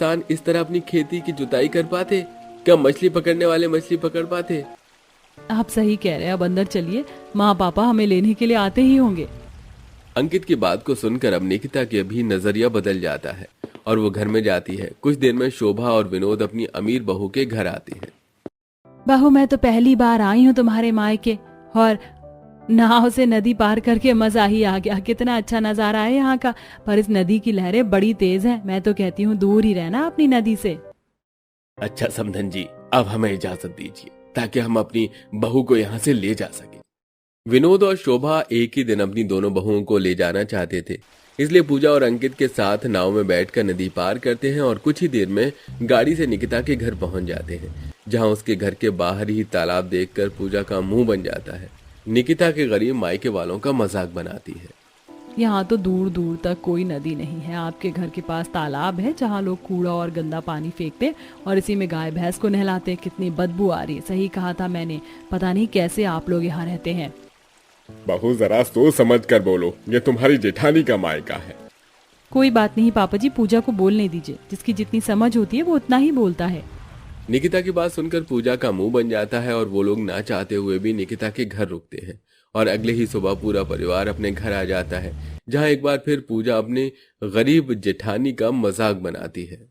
किसान इस तरह अपनी खेती की जुताई कर पाते? क्या मछली पकड़ने वाले मछली पकड़ पाते? आप सही कह रहे हैं। अब अंदर चलिए, माँ पापा हमें लेने के लिए आते ही होंगे। अंकित की बात को सुनकर अब निकिता के भी नजरिया बदल जाता है और वो घर में जाती है। कुछ देर में शोभा और विनोद अपनी अमीर बहू के घर आते हैं। बहू, मैं तो पहली बार आई हूँ तुम्हारे मायके, और नाव से नदी पार करके मजा ही आ गया। कितना अच्छा नजारा है यहाँ का, पर इस नदी की लहरें बड़ी तेज हैं। मैं तो कहती हूँ दूर ही रहना अपनी नदी से। अच्छा समधन जी, अब हमें इजाजत दीजिए ताकि हम अपनी बहू को यहाँ से ले जा सके। विनोद और शोभा एक ही दिन अपनी दोनों बहुओं को ले जाना चाहते थे, इसलिए पूजा और अंकित के साथ नाव में बैठकर नदी पार करते हैं और कुछ ही देर में गाड़ी से निकिता के घर पहुंच जाते हैं, जहां उसके घर के बाहर ही तालाब देखकर पूजा का मुंह बन जाता है। निकिता के गरीब मायके वालों का मजाक बनाती है। यहाँ तो दूर दूर तक कोई नदी नहीं है। आपके घर के पास तालाब है जहाँ लोग कूड़ा और गंदा पानी फेंकते और इसी में गाय भैंस को नहलाते। कितनी बदबू आ रही है। सही कहा था मैंने, पता नहीं कैसे आप लोग यहाँ रहते हैं। बहू जरा सोच समझ कर बोलो, ये तुम्हारी जेठानी का मायका है। कोई बात नहीं पापा जी, पूजा को बोलने दीजिए। जिसकी जितनी समझ होती है वो उतना ही बोलता है। निकिता की बात सुनकर पूजा का मुंह बन जाता है और वो लोग ना चाहते हुए भी निकिता के घर रुकते हैं और अगले ही सुबह पूरा परिवार अपने घर आ जाता है, जहां एक बार फिर पूजा अपने गरीब जेठानी का मजाक बनाती है।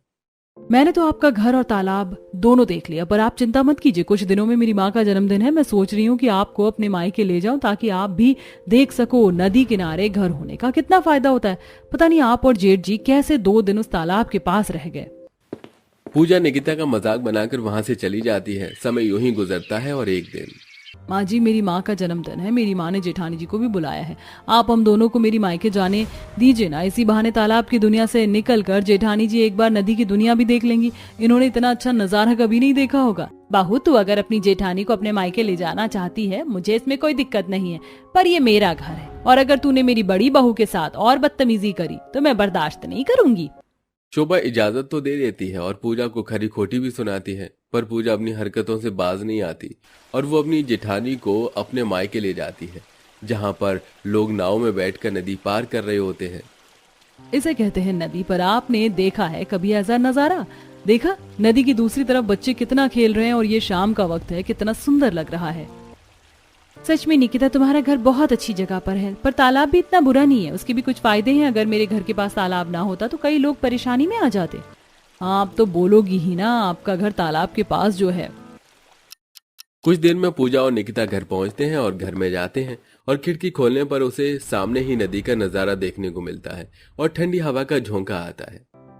मैंने तो आपका घर और तालाब दोनों देख लिया, पर आप चिंता मत कीजिए। कुछ दिनों में मेरी माँ का जन्मदिन है। मैं सोच रही हूँ कि आपको अपने मायके ले जाऊं ताकि आप भी देख सको नदी किनारे घर होने का कितना फायदा होता है। पता नहीं आप और जेठ जी कैसे 2 दिन उस तालाब के पास रह गए। पूजा निकिता का मजाक बनाकर वहां से चली जाती है। समय यूं ही गुजरता है और एक दिन माँ जी, मेरी माँ का जन्मदिन है। मेरी माँ ने जेठानी जी को भी बुलाया है। आप हम दोनों को मेरी मायके जाने दीजिए ना। इसी बहाने तालाब की दुनिया से निकल कर जेठानी जी एक बार नदी की दुनिया भी देख लेंगी। इन्होंने इतना अच्छा नजारा कभी नहीं देखा होगा। बहू, तू अगर अपनी जेठानी को अपने मायके ले जाना चाहती है, मुझे इसमें कोई दिक्कत नहीं है, पर ये मेरा घर है और अगर तूने मेरी बड़ी बहू के साथ और बदतमीजी करी तो मैं बर्दाश्त नहीं करूंगी। शोभा इजाजत तो दे देती है और पूजा को खरी खोटी भी सुनाती है, पर पूजा अपनी हरकतों से बाज नहीं आती और वो अपनी जेठानी को अपने मायके ले जाती है, जहां पर लोग नाव में बैठकर नदी पार कर रहे होते हैं। इसे कहते हैं नदी। पर आपने देखा है कभी ऐसा नजारा? देखा नदी की दूसरी तरफ बच्चे कितना खेल रहे हैं और ये शाम का वक्त है, कितना सुंदर लग रहा है। सच में निकिता, तुम्हारा घर बहुत अच्छी जगह पर है, पर तालाब भी इतना बुरा नहीं है। उसके भी कुछ फायदे हैं। अगर मेरे घर के पास तालाब ना होता तो कई लोग परेशानी में आ जाते। आप तो बोलोगी ही ना, आपका घर तालाब के पास जो है। कुछ देर में पूजा और निकिता घर पहुंचते हैं और घर में जाते हैं और खिड़की खोलने पर उसे सामने ही नदी का नजारा देखने को मिलता है और ठंडी हवा का झोंका आता है।